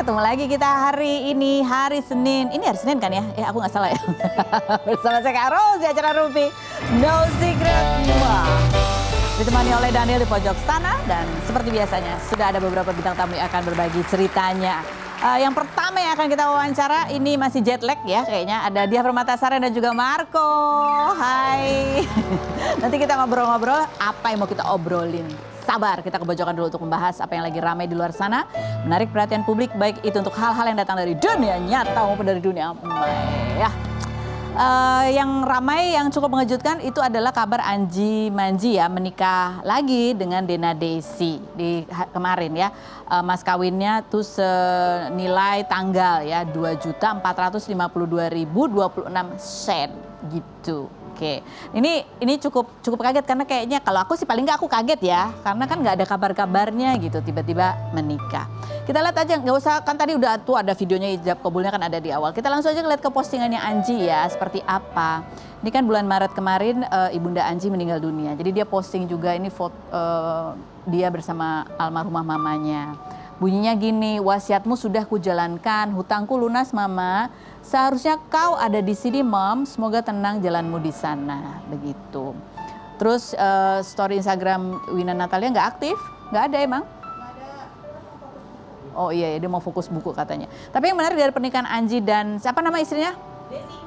ketemu lagi kita hari ini, hari Senin. Ini hari Senin kan ya? Aku nggak salah ya. Bersama saya Kak Ros di acara Rupi No Secret. Ditemani oleh Daniel di pojok sana. Dan seperti biasanya, sudah ada beberapa bintang tamu yang akan berbagi ceritanya. Yang pertama yang akan kita wawancara, ini masih jet lag ya kayaknya. Ada Diah Permatasari dan juga Marco. Hai. Nanti kita ngobrol-ngobrol apa yang mau kita obrolin. Sabar, kita ke pojokan dulu untuk membahas apa yang lagi ramai di luar sana. Menarik perhatian publik, baik itu untuk hal-hal yang datang dari dunia nyata maupun dari dunia maya. Yang ramai, yang cukup mengejutkan itu adalah kabar Anji Manji ya menikah lagi dengan Dena Desi di kemarin ya. Mas kawinnya tuh senilai tanggal ya 2.452.026 gitu. Oke, ini cukup kaget karena kayaknya kalau aku sih paling nggak aku kaget ya, karena kan nggak ada kabar-kabarnya gitu tiba-tiba menikah. Kita lihat aja, nggak usah kan tadi udah tuh ada videonya ijab kabulnya kan ada di awal. Kita langsung aja lihat ke postingannya Anji ya, seperti apa. Ini kan bulan Maret kemarin Ibunda Anji meninggal dunia, jadi dia posting juga ini foto dia bersama almarhumah mamanya. Bunyinya gini, wasiatmu sudah kujalankan, hutangku lunas mama. Seharusnya kau ada di sini mom, semoga tenang jalanmu di sana, begitu. Terus story Instagram Wina Natalia nggak aktif, nggak ada emang? Nggak ada. Oh iya, dia mau fokus buku katanya. Tapi yang menarik dari pernikahan Anji dan siapa nama istrinya? Desi.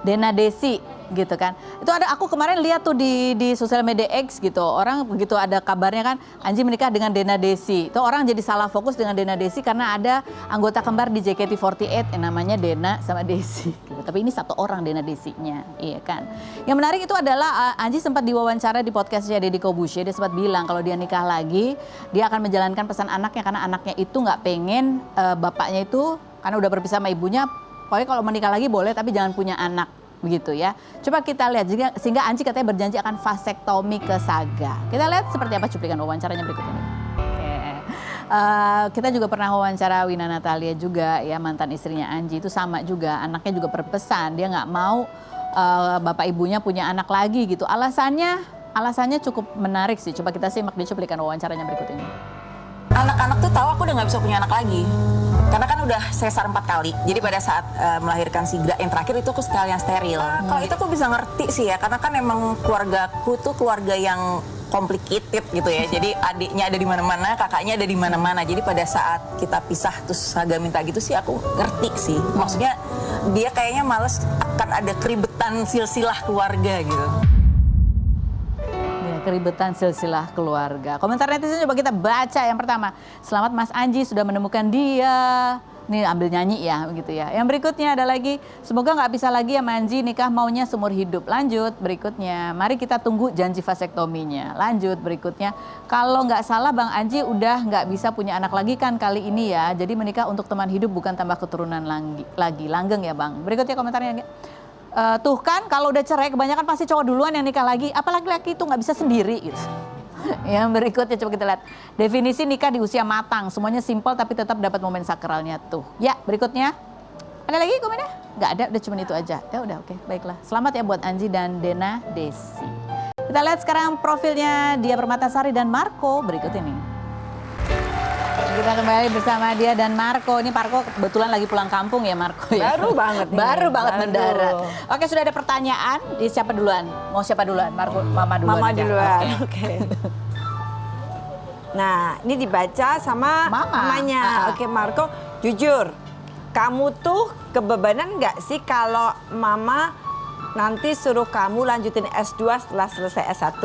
Dena Desi. Gitu kan, itu ada aku kemarin lihat tuh di sosial media X gitu, orang begitu ada kabarnya kan Anji menikah dengan Dena Desi, itu orang jadi salah fokus dengan Dena Desi karena ada anggota kembar di JKT48 yang namanya Dena sama Desi gitu. Tapi ini satu orang Dena Desinya, iya kan. Yang menarik itu adalah Anji sempat diwawancara di podcastnya Deddy Corbuzier, dia sempat bilang kalau dia nikah lagi dia akan menjalankan pesan anaknya karena anaknya itu nggak pengen bapaknya itu karena udah berpisah sama ibunya, pokoknya kalau menikah lagi boleh tapi jangan punya anak. Begitu ya. Coba kita lihat juga sehingga Anji katanya berjanji akan vasektomi ke Saga. Kita lihat seperti apa cuplikan wawancaranya berikut ini. Kita juga pernah wawancara Wina Natalia juga ya, mantan istrinya Anji itu sama juga, anaknya juga berpesan dia nggak mau bapak ibunya punya anak lagi gitu. Alasannya cukup menarik sih. Coba kita simak di cuplikan wawancaranya berikut ini. Anak-anak tuh tahu aku udah nggak bisa punya anak lagi. Karena kan udah sesar 4 kali. Jadi pada saat melahirkan si Gra yang terakhir itu aku sekalian steril. Kalau itu aku bisa ngerti sih ya, karena kan emang keluargaku tuh keluarga yang complicated gitu ya. Jadi adiknya ada di mana-mana, kakaknya ada di mana-mana. Jadi pada saat kita pisah terus Saga minta gitu sih aku ngerti sih. Maksudnya dia kayaknya males akan ada keribetan silsilah keluarga gitu. Keribetan silsilah keluarga. Komentar netizen coba kita baca. Yang pertama, selamat Mas Anji sudah menemukan dia. Ini ambil nyanyi ya, begitu ya. Yang berikutnya ada lagi, semoga nggak bisa lagi ya Manji nikah maunya seumur hidup. Lanjut berikutnya, mari kita tunggu janji vasektominya. Lanjut berikutnya, kalau nggak salah Bang Anji udah nggak bisa punya anak lagi kan kali ini ya. Jadi menikah untuk teman hidup bukan tambah keturunan lagi. Langgeng ya Bang. Berikutnya komentarnya. Tuh kan kalau udah cerai kebanyakan pasti cowok duluan yang nikah lagi, apalagi laki itu nggak bisa sendiri gitu. Yang berikutnya coba kita lihat definisi nikah di usia matang, semuanya simpel tapi tetap dapat momen sakralnya tuh. Ya berikutnya ada lagi komennya? Nggak ada, udah cuma itu aja. Ya udah oke, baiklah. Selamat ya buat Anji dan Dena Desi. Kita lihat sekarang profilnya Diah Permatasari dan Marco berikut ini. Kita kembali bersama dia dan Marco. Ini Marco kebetulan lagi pulang kampung ya Marco ya. Baru banget nih. Baru mendarat. Oke, sudah ada pertanyaan. Di siapa duluan? Mau siapa duluan? Marco, Mama duluan. Mama duluan. Oke. Nah, ini dibaca sama mamanya. Oke, Marco, jujur. Kamu tuh kebebanan nggak sih kalau Mama nanti suruh kamu lanjutin S2 setelah selesai S1?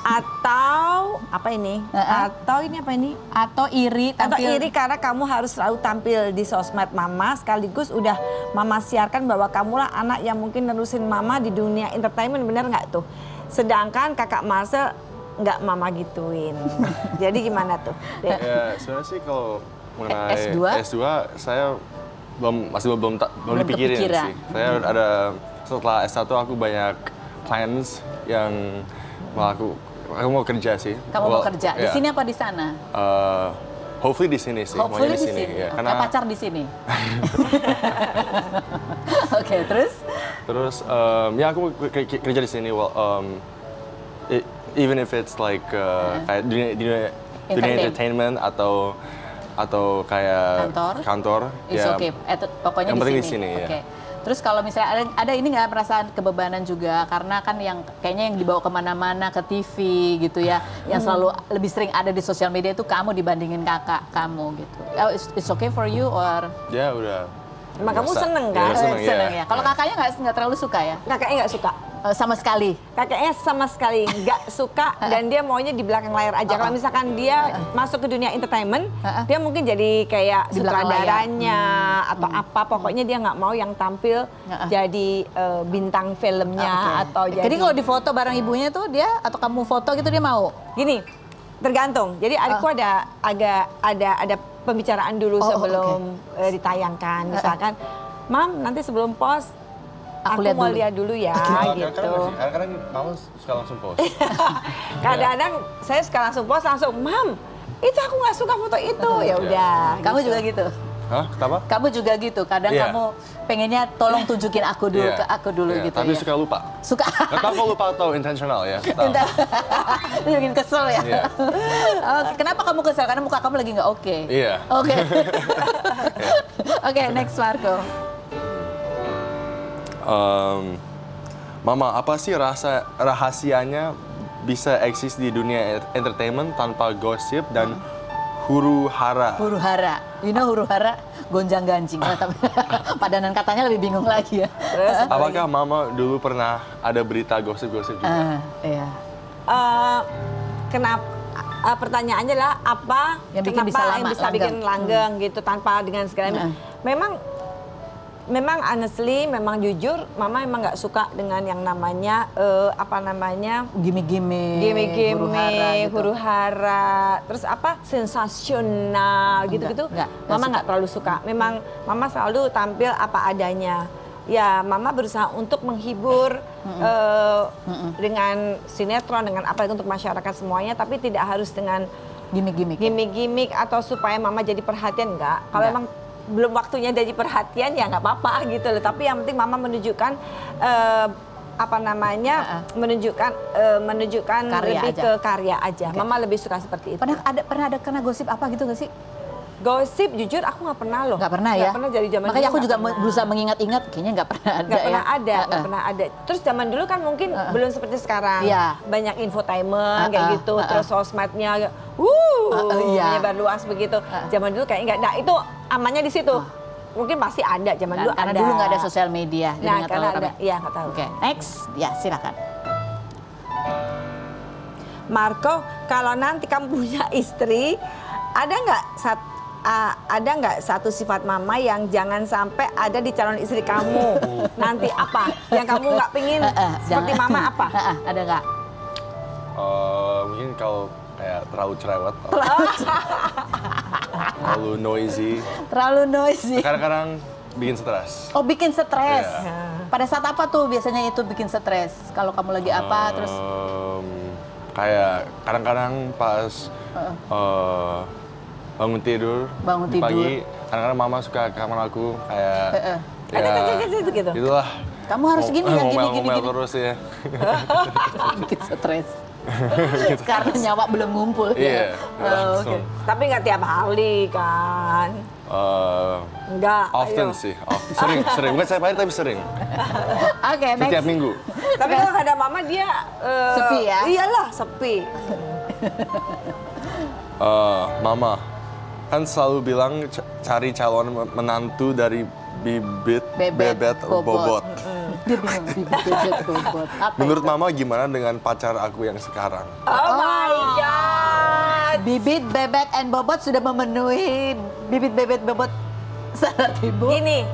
Atau apa ini? Atau ini apa ini? Atau iri tampil. Atau iri karena kamu harus selalu tampil di sosmed Mama, sekaligus udah Mama siarkan bahwa kamulah anak yang mungkin nerusin Mama di dunia entertainment, bener nggak tuh? Sedangkan kakak Marcel nggak Mama gituin. Jadi gimana tuh? Ya sebenarnya sih kalau mengenai S2 saya masih belum dipikirin sih. Saya ada setelah S1 aku banyak plans yang aku mau kerja sih. Kamu mau kerja di sini apa di sana? Hopefully di sini sih. Hopefully di sini. Ya, karena pacar di sini. Oke, terus? Terus ya aku kerja di sini. Well, even if it's like kayak dunia entertainment atau atau kayak kantor. It's ya, okay. Pokoknya yang penting di sini. ya. Oke. Terus kalau misalnya ada ini nggak perasaan kebebanan juga karena kan yang kayaknya yang dibawa kemana-mana ke TV gitu ya, yang selalu lebih sering ada di sosial media itu kamu dibandingin kakak kamu gitu. It's okay for you or? Ya udah. Emang kamu seneng kan? Ya, seneng ya. Kalau kakaknya nggak terlalu suka ya? Kakaknya nggak suka. Sama sekali. Kakaknya sama sekali nggak suka dan dia maunya di belakang layar aja. Kalau misalkan dia masuk ke dunia entertainment, dia mungkin jadi kayak Di belakang sutradaranya atau apa. Pokoknya dia nggak mau yang tampil jadi bintang filmnya atau jadi. Jadi kalau di foto bareng ibunya tuh dia atau kamu foto gitu dia mau? Gini, tergantung. Jadi adikku ada pembicaraan dulu sebelum ditayangkan. Misalkan, Mam nanti sebelum post aku mau lihat dulu ya, gitu. Kadang-kadang mama suka langsung post. Kadang-kadang saya suka langsung post langsung, Mam, itu aku nggak suka foto itu. Ya udah. Kamu gitu. juga gitu? Hah? Kenapa? Kamu juga gitu. Kadang kamu pengennya tolong tunjukin aku dulu ke aku dulu gitu tapi ya. suka lupa. Suka. Gak tau kalau lupa atau intentional ya. Tahu. Itu bikin kesel ya. Iya. Oke, kenapa kamu kesel? Karena muka kamu lagi nggak oke. Iya. Oke. Oke, next Marco. Mama, apa sih rahasianya bisa eksis di dunia entertainment tanpa gosip dan huru-hara? Huru-hara. You know huru-hara? Gonjang-ganjing. Padanan katanya lebih bingung lagi ya. Apakah Mama dulu pernah ada berita gosip-gosip juga? Iya. Kenapa? Pertanyaannya adalah apa Yang bikin bisa lama, bikin langgeng gitu tanpa dengan segala memang honestly, memang jujur, Mama emang nggak suka dengan yang namanya gimmick-gimmick, huru-hara, terus apa sensasional gitu-gitu. Mama nggak terlalu suka. Memang Mama selalu tampil apa adanya. Ya, Mama berusaha untuk menghibur dengan sinetron, dengan apa itu untuk masyarakat semuanya, tapi tidak harus dengan gimmick-gimmick atau supaya Mama jadi perhatian, enggak. Kalau emang belum waktunya jadi perhatian ya nggak apa-apa gitu loh. Tapi yang penting Mama menunjukkan menunjukkan karya lebih aja. ke karya aja. Okay. Mama lebih suka seperti itu. Pernah ada kena gosip apa gitu nggak sih? Gosip jujur aku nggak pernah loh. Nggak pernah ya? Nggak pernah dari zaman Makanya dulu aku juga pernah. berusaha mengingat-ingat, kayaknya nggak pernah ada Nggak pernah ada. Terus zaman dulu kan mungkin belum seperti sekarang. Iya. Banyak infotainment kayak gitu. Terus sosmednya menyebar luas begitu. Zaman dulu kayaknya nggak. Nah itu amannya di situ. Mungkin pasti ada zaman dulu. Karena ada. dulu nggak ada sosial media. Jadi nggak karena tahu ada. Iya nggak tahu. Oke, next. Ya silakan. Marco, kalau nanti kamu punya istri, ada nggak satu sifat Mama yang jangan sampai ada di calon istri kamu? Nanti apa? Yang kamu nggak pingin seperti Mama apa? Ada nggak? Mungkin kalau kayak terlalu cerewet, terlalu noisy. Terlalu noisy. Kadang-kadang bikin stres. Oh, bikin stres. Yeah. Pada saat apa tuh biasanya itu bikin stres? Kalau kamu lagi apa terus? Kayak kadang-kadang pas bangun tidur pagi, kadang-kadang Mama suka ke kamar aku kayak gitu. Itulah. Kamu harus gini ya, gini. terus ya. Bikin stres. Karena nyawa belum ngumpul. Iya. Oke. Tapi nggak tiap hari kan? Nggak. Often ayo. sih. Sering. Bukan setiap hari tapi sering. Oke, next. Setiap minggu. Tapi kalau nggak ada Mama dia sepi ya? Iyalah sepi. Mama kan selalu bilang cari calon menantu dari bibit bebet bobot. Dia bingung, bibit bebet bobot. Apa Menurut itu? Mama gimana dengan pacar aku yang sekarang? Oh my God. Bibit bebet and bobot sudah memenuhi bibit bebet bobot syarat ibu. Gini,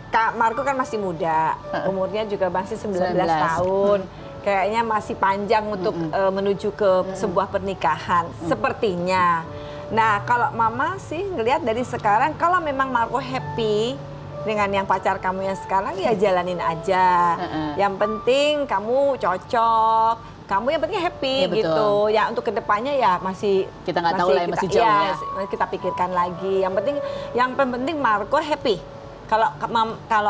Kak Marco kan masih muda, umurnya juga masih 19 tahun. Kayaknya masih panjang untuk menuju ke sebuah pernikahan, sepertinya. Nah, kalau Mama sih ngelihat dari sekarang, kalau memang Marco happy dengan yang pacar kamu yang sekarang, ya jalanin aja. Yang penting kamu cocok, kamu yang penting happy Ya, betul. gitu. Ya untuk kedepannya ya masih Kita nggak tahu lah ya, masih jauh ya. Kita pikirkan lagi. Yang penting Marco happy. Kalau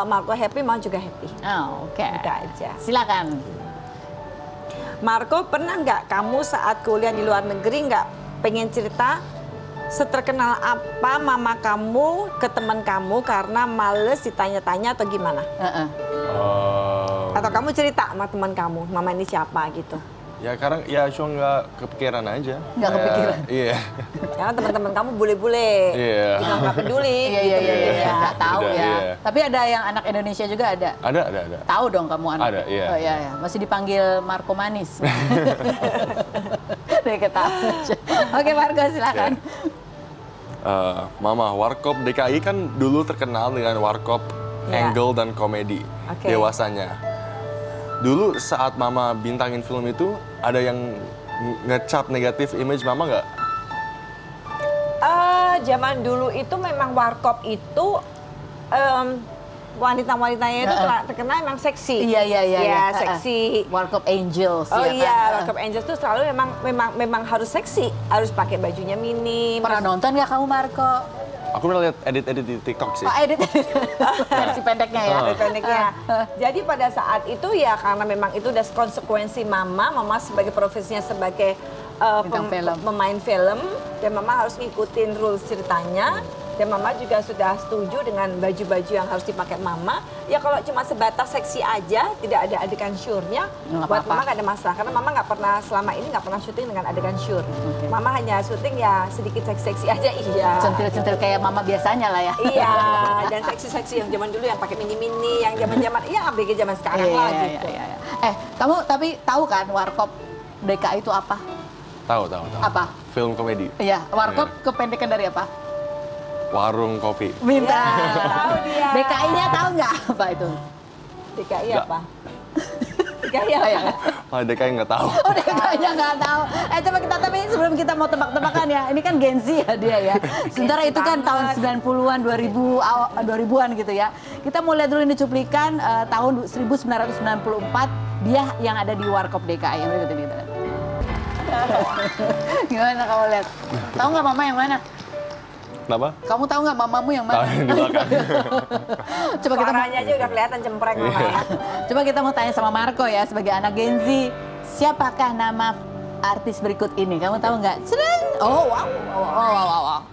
Marco happy, mau juga happy. Oh, oke. Itu aja. Silakan. Marco, pernah nggak kamu saat kuliah di luar negeri nggak pengen cerita seterkenal apa mama kamu ke teman kamu karena males ditanya-tanya atau gimana? Atau kamu cerita sama teman kamu, mama ini siapa gitu? Ya karena ya cuma nggak kepikiran aja. Nggak kepikiran? Iya. Karena teman-teman kamu bule-bule, Iya. juga nggak peduli. Iya, nggak tahu Udah, ya. iya. Tapi ada yang anak Indonesia juga ada. Ada. Tahu dong kamu anak. Ada, iya. Oh iya. Masih dipanggil Marco Manis. Deh ketawa aja. Oke Marco silakan. Mama, Warkop DKI kan dulu terkenal dengan Warkop Iya. angle dan komedi Oke. dewasanya. Dulu saat Mama bintangin film itu, ada yang ngecap negatif image Mama nggak? Zaman dulu itu memang Warkop itu wanita-wanitanya itu terkenal memang seksi. Iya. Ya, seksi. Warkop Angels. Oh ya iya, kan? Warkop Angels tuh selalu memang harus seksi, harus pakai bajunya minim. Pernah nonton nggak kamu Marco? Aku pernah lihat edit-edit di TikTok sih. Oh edit versi pendeknya ya. Pendeknya. Jadi pada saat itu ya karena memang itu udah konsekuensi mama sebagai profesinya sebagai Bintang film. pemain film dan mama harus ngikutin rules ceritanya. Dan mama juga sudah setuju dengan baju-baju yang harus dipakai mama. Ya kalau cuma sebatas seksi aja, tidak ada adegan syurnya, Nggak buat apa-apa. mama nggak ada masalah. Karena mama nggak pernah selama ini nggak pernah syuting dengan adegan syur. Mama hanya syuting ya sedikit seksi-seksi aja, iya. Centil-centil kayak mama biasanya lah ya. Iya, dan seksi-seksi yang zaman dulu yang pakai mini-mini, yang zaman-zaman, iya ABG zaman sekarang lah gitu. Iya. Kamu tapi tahu kan Warkop DKI itu apa? Tahu. Apa? Film komedi. Iya, Warkop kependekan dari apa? Warung kopi. Minta. Tahu dia. DKI-nya tahu nggak apa itu? DKI Nggak. apa? DKI apa? Kalau DKI nggak tahu. Oh, DKI-nya nggak tahu. Coba tapi sebelum kita mau tebak-tebakan ya, ini kan Gen Z ya dia ya. Sementara itu kan tahun 90-an, 2000-an gitu ya. Kita mau lihat dulu ini cuplikan tahun 1994 dia yang ada di Warkop DKI. Yang berikut ini kita lihat. Gimana kamu lihat? Tahu nggak mama yang mana? Kenapa? Kamu tahu nggak mamamu yang Tahu mana? yang di belakang. Coba kita mau, Suaranya aja udah kelihatan cempreng mama ya. coba kita mau tanya sama Marco ya sebagai anak Gen Z, siapakah nama artis berikut ini? Kamu tahu nggak? Sedang. Oh wow.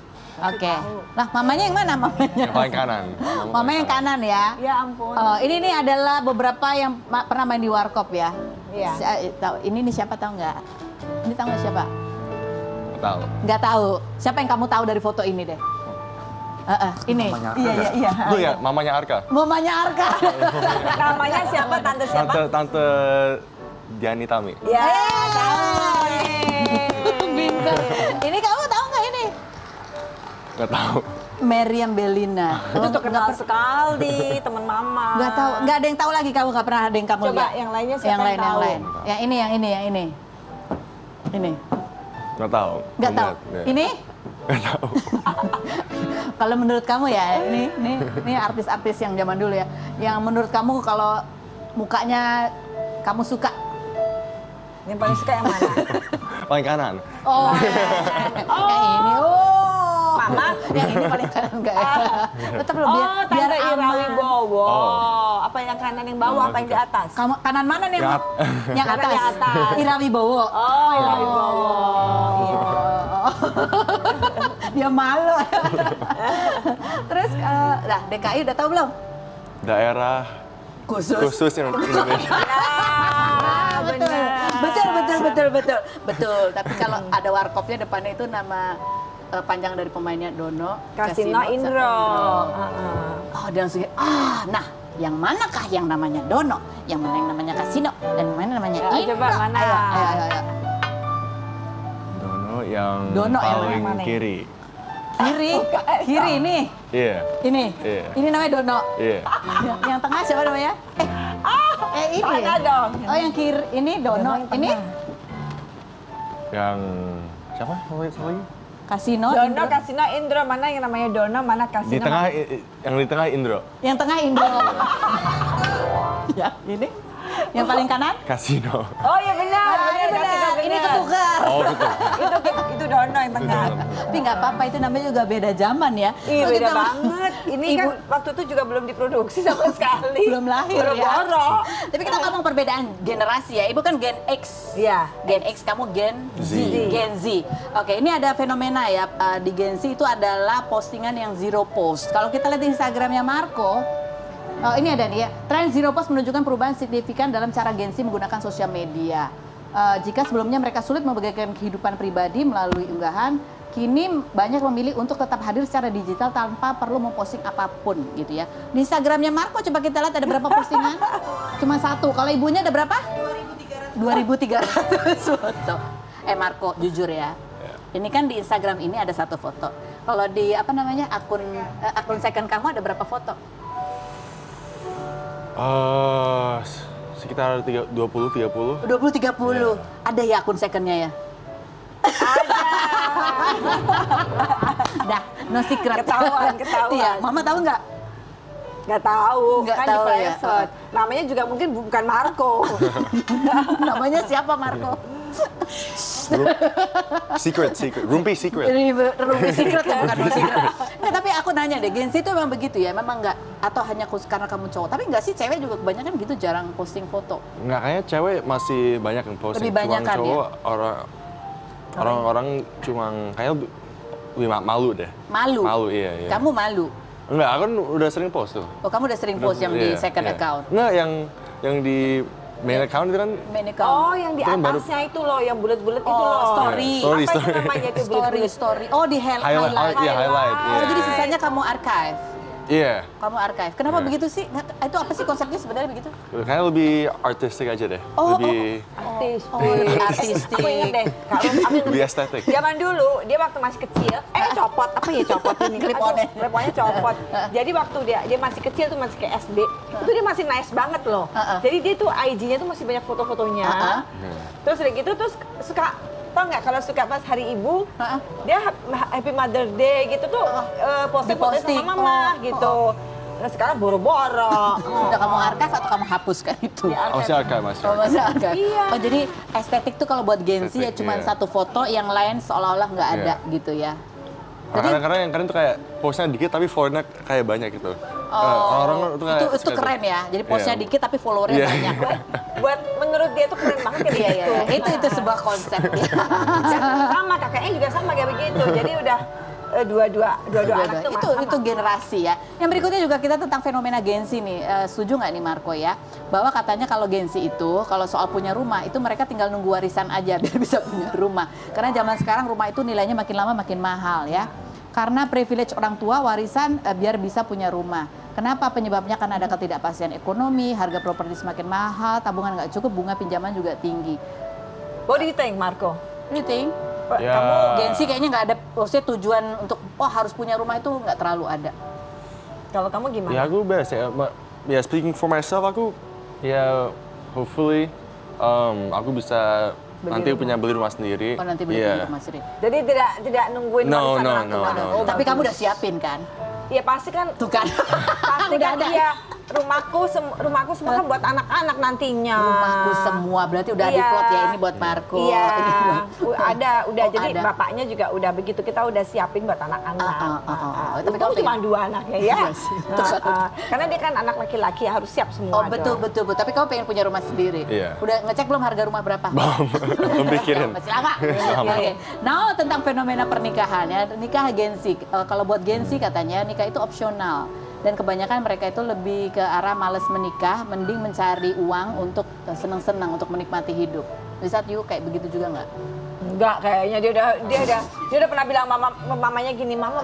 Oke. Nah, mamanya yang mana mamanya? Yang paling kanan. Mama yang kanan ya. Ya ampun. Oh, ini nih adalah beberapa yang pernah main di Warkop ya. Iya. Tahu. Ini nih siapa tahu nggak? Ini tahu nggak siapa? Nggak tahu. Nggak tahu. Siapa yang kamu tahu dari foto ini deh? Ini. Iya. Itu ya, mamanya Arka. Mamanya Arka. Namanya siapa? Tante siapa? Tante Diani Tami. Ya, Pintar. Ini kamu tahu nggak ini? Nggak tahu. Meriam Bellina. Itu terkenal sekali teman mama. Nggak tahu, nggak ada yang tahu lagi kamu, nggak pernah ada yang kamu Coba lihat. yang lainnya siapa yang lain, yang tahu? Yang ini. Ini. Nggak tahu. Nggak tahu. Lihat. Ini? Nggak tahu. Kalau menurut kamu ya, ini artis-artis yang zaman dulu ya. Yang menurut kamu kalau mukanya kamu suka? Yang paling suka yang mana? Paling kanan. Oh, yang ini. Oh, Mama? Yang ini paling kanan enggak ya? Tetap lebih Tante biar Ira aman. Wibowo. Oh. Apa yang kanan yang bawah, apa yang di atas? Kamu kanan mana nih? Yang Yang Kanan atas. yang atas. Ira Wibowo. Oh, Ira Wibowo. Iya. Dia malu. Terus, nah DKI udah tahu belum? Daerah khusus Indonesia. Ah, Betul. Tapi kalau ada warkopnya depannya itu nama panjang dari pemainnya Dono, Kasino Indro. Oh, dia langsung, nah yang manakah yang namanya Dono, yang mana yang namanya Kasino, dan mana namanya Indro? Coba mana? Ayo. Dono yang Dono yang paling mana? kiri. Kiri ini. Iya. Ini namanya Dono. Iya. Yang tengah siapa namanya? Ini. Mana dong? Oh, yang kiri ini Dono. Ini Yang siapa? Siapa lagi? Kasino. Dono, Indro. Kasino, Indro. Mana yang namanya Dono, mana Kasino? Di tengah, yang di tengah Indro. Yang tengah Indro. Ya, ini. Yang paling kanan? Oh Kasino. iya benar. Kasino, Ini ketukar. Oh betul. Itu Dono yang tengah. Tapi nggak apa-apa, itu namanya juga beda zaman ya. Iya Kalau beda kita- banget. ini kan waktu itu juga belum diproduksi sama sekali. Belum lahir Boro-boro. Tapi kita ngomong perbedaan generasi ya. Ibu kan Gen X. Iya. Gen X, kamu Gen Z. Z. Gen Z. Oke, ini ada fenomena ya di Gen Z itu adalah postingan yang zero post. Kalau kita lihat di Instagramnya Marco, ini ada nih ya. Tren zero post menunjukkan perubahan signifikan dalam cara Gen Z menggunakan sosial media. Jika sebelumnya mereka sulit membagikan kehidupan pribadi melalui unggahan, kini banyak memilih untuk tetap hadir secara digital tanpa perlu memposting apapun gitu ya. Di Instagramnya Marco coba kita lihat ada berapa postingan? Cuma satu. Kalau ibunya ada berapa? 2.300 foto. Marco, jujur ya. Ini kan di Instagram ini ada satu foto. Kalau di akun second kamu ada berapa foto? Sekitar 20-30. 20-30. Ada ya akun secondnya ya? Dah, no secret. Ketahuan. Iya, Mama tahu nggak? Nggak tahu, Nggak kan tahu di ya. private. Namanya juga mungkin bukan Marco. Namanya siapa Marco? Secret. Rumpi secret. Ruby secret ya, bukan no secret. Nggak, tapi aku nanya deh, Gen Z itu emang begitu ya? Memang nggak? Atau hanya karena kamu cowok? Tapi nggak sih, cewek juga kebanyakan gitu, jarang posting foto. Nggak, kayaknya cewek masih banyak yang posting. Lebih banyakan Cuma cowok, orang-orang cuma kayak lebih malu deh. Malu? Malu, iya. Kamu malu? Enggak, aku kan udah sering post tuh. Oh, kamu udah sering post yang di second account? Enggak, yang di main account itu kan Main account? Oh, yang di Itu kan baru- atasnya itu loh, yang bulat-bulat itu Oh, loh. story. Story. Apa itu namanya itu bulat-bulat? Story. Oh, di highlight. highlight. Oh, jadi sisanya kamu archive? Iya. Kamu archive. Kenapa Iya. begitu sih? Itu apa sih konsepnya sebenarnya begitu? Kayaknya lebih artistik aja deh. Lebih Artistik. lebih artistik. Aku inget deh, kalau aku lebih estetik. zaman dulu dia waktu masih kecil, copot apa ya copot ini? Clip-on-nya. Clip-on-nya copot. Jadi waktu dia masih kecil tuh masih kayak SD, itu dia masih nice banget loh. Jadi dia tuh IG-nya tuh masih banyak foto-fotonya. Terus udah gitu terus suka tau nggak kalau suka pas hari ibu, dia Happy Mother Day gitu tuh posting foto Diposting. sama mama gitu. Nah sekarang boro-boro. Udah kamu archive atau kamu hapuskan itu? Masih archive, masih Oh, archive. masih archive. Iya. Oh, jadi estetik tuh kalau buat Gen Z ya Estetik, cuma iya. satu foto, yang lain seolah-olah nggak ada gitu ya. Karena yang keren tuh kayak postnya dikit tapi followernya kayak banyak gitu. Orang tuh kayak itu suka keren tuh. ya. Jadi postnya Iya. dikit tapi followernya Iya. banyak. Buat menurut dia tuh keren banget kayak Iya, gitu. itu sebuah konsep ya. Sama kakaknya juga sama kayak begitu. Jadi udah dua-dua anak tuh Itu generasi ya. Yang berikutnya juga kita tentang fenomena Gen Z nih. Setuju nggak nih Marco ya? Bahwa katanya kalau Gen Z itu, kalau soal punya rumah, itu mereka tinggal nunggu warisan aja biar bisa punya rumah. Karena zaman sekarang rumah itu nilainya makin lama makin mahal ya. Karena privilege orang tua warisan biar bisa punya rumah. Kenapa? Penyebabnya karena ada ketidakpastian ekonomi, harga properti semakin mahal, tabungan nggak cukup, bunga pinjaman juga tinggi. What do you think, Marco? You think? Ya. Kamu Gen Z kayaknya nggak ada, maksudnya tujuan untuk harus punya rumah itu nggak terlalu ada. Kalau kamu gimana? Ya aku best ya. Ya speaking for myself, aku ya hopefully aku bisa nanti beli rumah sendiri. Oh, nanti beli Iya. rumah sendiri. Jadi tidak nungguin No, warisan no, orang no, tua. no. Oh, Tapi bagus. kamu udah siapin kan? Ya pasti kan. Tuh kan? Pasti Udah kan ada. dia rumahku semua kan buat anak-anak nantinya. Rumahku semua, berarti udah Iya. diplot ya, ini buat Marco. Iya, Ini buat... udah Oh, jadi ada. bapaknya juga udah begitu, kita udah siapin buat anak-anak. Tapi Tapi kamu cuma pengen- 2 anaknya ya. Iya sih, itu kan. Karena dia kan anak laki-laki harus siap semua. Oh betul. dong. Tapi kamu pengen punya rumah sendiri? Iya. Udah ngecek belum harga rumah berapa? Belum pikirin. Masih lama. Oke. Now tentang fenomena pernikahan ya, nikah Gen Z. Kalau buat Gen Z katanya nikah itu opsional. Dan kebanyakan mereka itu lebih ke arah males menikah, mending mencari uang untuk senang-senang, untuk menikmati hidup. Di saat you kayak begitu juga nggak? Enggak, kayaknya dia udah pernah bilang mamanya gini, mama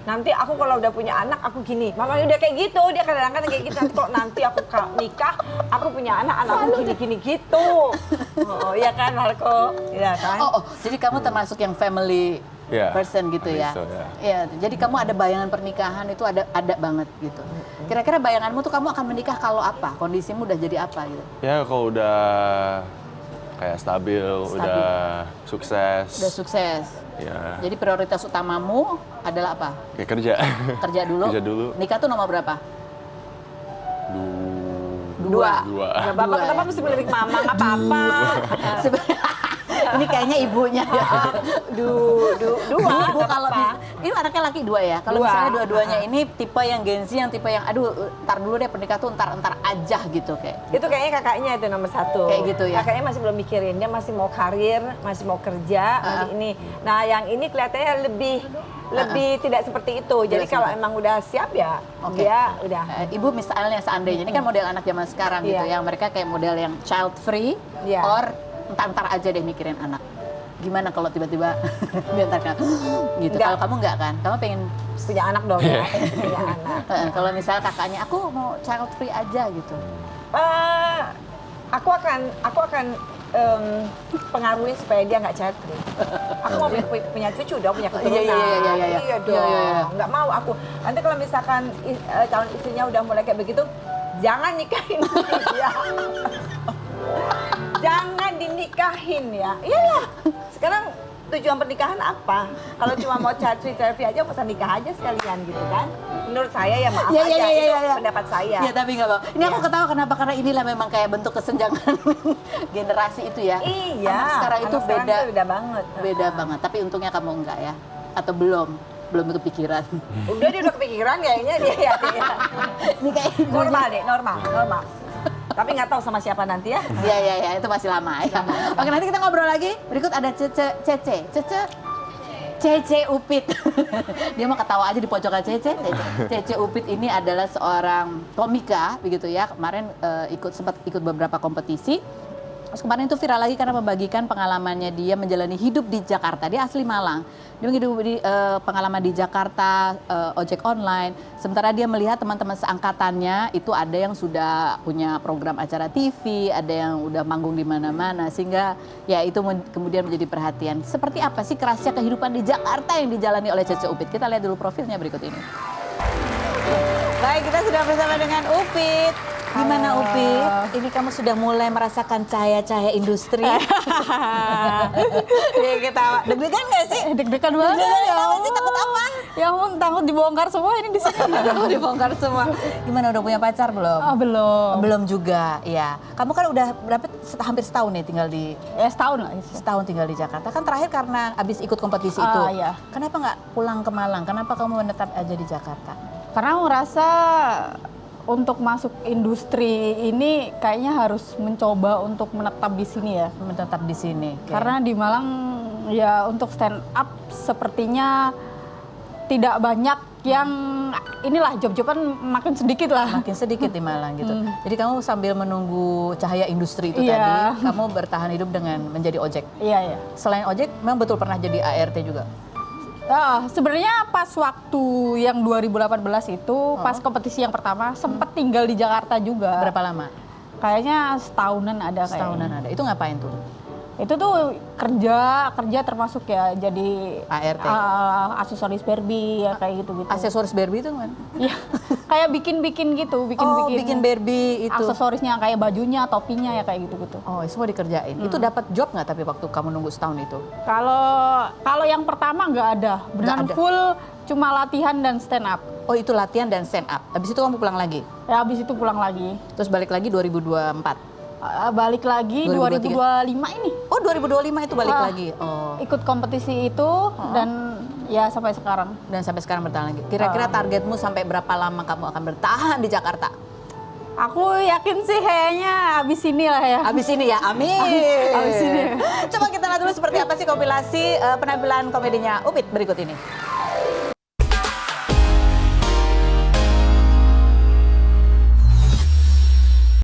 nanti aku kalau udah punya anak aku gini. Mamanya udah kayak gitu, dia kadang-kadang kayak gitu, nanti aku nikah, aku punya anakku gini gitu. Oh, iya kan Marco? Iya kan? Oh, jadi kamu termasuk yang family Yeah, person gitu I think ya? so, yeah. Iya, jadi kamu ada bayangan pernikahan itu ada banget gitu. Kira-kira bayanganmu tuh kamu akan menikah kalau apa? Kondisimu udah jadi apa gitu? Ya kalau udah kayak stabil, udah sukses. Udah sukses. Ya, Jadi prioritas utamamu adalah apa? kayak kerja. Kerja dulu? Kerja dulu. Nikah tuh nomor berapa? Dua. Dua. Ya, bapak Dua, kenapa ya. mesti melirik mama? Nggak apa-apa. Ini kayaknya ibunya ya. Dua. Bu, kalau ini anaknya laki 2 ya. Kalau Dua. misalnya dua-duanya ini tipe yang Gen Z, yang tipe yang aduh ntar dulu deh pernikah tuh ntar aja gitu kayak. Itu kayaknya kakaknya itu nomor 1. Kayak gitu ya? Kakaknya masih belum mikirin, dia masih mau karir, masih mau kerja, masih ini. Nah yang ini kelihatannya lebih tidak seperti itu. Jadi kalau emang udah siap ya, dia udah. Ibu misalnya seandainya ini kan model anak zaman sekarang gitu ya, mereka kayak model yang child free or entar aja deh mikirin anak. Gimana kalau tiba-tiba diantarkan gitu? Kalau kamu enggak kan? Kamu pengen punya anak dong ya, punya anak. Kalau misalnya kakaknya aku mau child free aja gitu. Aku akan pengaruhin supaya dia nggak child free. Aku mau punya cucu dong, punya keturunan. Iya dong. Nggak mau aku. Nanti kalau misalkan calon istrinya udah mulai kayak begitu, jangan nikahin dia. Jangan dinikahin ya. Iyalah. Sekarang tujuan pernikahan apa? Kalau cuma mau child free aja, pesan nikah aja sekalian gitu kan? Menurut saya ya maaf aja, itu pendapat saya. Iya tapi nggak apa. Ini aku ketawa kenapa? Karena inilah memang kayak bentuk kesenjangan generasi itu ya. Iya. Anak sekarang itu beda banget. Beda banget. Tapi untungnya kamu enggak ya? Atau belum kepikiran? Udah dia udah kepikiran kayaknya dia ya. Ini kayak normal deh, normal. Tapi nggak tahu sama siapa nanti ya. Iya, itu masih lama ya. Oke, nanti kita ngobrol lagi. Berikut ada Cece Upit. Dia mau ketawa aja di pojokan Cece. Cece Upit ini adalah seorang komika begitu ya. Kemarin sempat ikut beberapa kompetisi. Terus kemarin itu viral lagi karena membagikan pengalamannya dia menjalani hidup di Jakarta. Dia asli Malang. Dia hidup di pengalaman di Jakarta, ojek online. Sementara dia melihat teman-teman seangkatannya itu ada yang sudah punya program acara TV, ada yang udah manggung di mana-mana. Sehingga ya itu kemudian menjadi perhatian. Seperti apa sih kerasnya kehidupan di Jakarta yang dijalani oleh Cece Upit? Kita lihat dulu profilnya berikut ini. Baik, kita sudah bersama dengan Upit. Gimana Upit? Ini kamu sudah mulai merasakan cahaya-cahaya industri? Dia ketawa. Deg-degan nggak sih? Deg-degan banget. Kenapa sih? Takut apa? Ya ampun, takut dibongkar semua ini di sini. Takut dibongkar semua. Gimana, udah punya pacar belum? Belum. Belum juga, ya. Kamu kan udah hampir setahun nih tinggal di... Setahun lah. Setahun tinggal di Jakarta. Kan terakhir karena abis ikut kompetisi itu. Iya. Kenapa nggak pulang ke Malang? Kenapa kamu menetap aja di Jakarta? Karena aku ngerasa untuk masuk industri ini kayaknya harus mencoba untuk menetap di sini ya. Menetap di sini. Okay. Karena di Malang ya untuk stand up sepertinya tidak banyak yang inilah job-joban makin sedikit lah. Makin sedikit di Malang gitu. Jadi kamu sambil menunggu cahaya industri itu Iya. tadi, kamu bertahan hidup dengan menjadi ojek. Iya. Selain ojek, memang betul pernah jadi ART juga. Sebenarnya pas waktu yang 2018 itu, pas kompetisi yang pertama, sempat tinggal di Jakarta juga. Berapa lama? Kayaknya setahunan ada. Setahunan ada. Itu ngapain tuh? Itu tuh kerja termasuk ya jadi ART. aksesoris Barbie ya kayak gitu-gitu. Aksesoris Barbie itu kan? Iya. Kayak bikin gitu, bikin Barbie itu. Aksesorisnya kayak bajunya, topinya ya kayak gitu-gitu. Oh, semua dikerjain. Itu dapat job nggak tapi waktu kamu nunggu setahun itu? Kalau yang pertama nggak ada, benar full cuma latihan dan stand up. Oh, itu latihan dan stand up. Habis itu kamu pulang lagi? Ya habis itu pulang lagi. Terus balik lagi 2024? Balik lagi 2025 ini. Oh, 2025 itu balik lagi. Oh. Ikut kompetisi itu dan ya sampai sekarang. Dan sampai sekarang bertahan lagi. Kira-kira targetmu sampai berapa lama kamu akan bertahan di Jakarta? Aku yakin sih kayaknya abis ini lah ya. Abis ini ya, amin. Abis ini. Coba kita lihat dulu seperti apa sih kompilasi penampilan komedinya Upit berikut ini.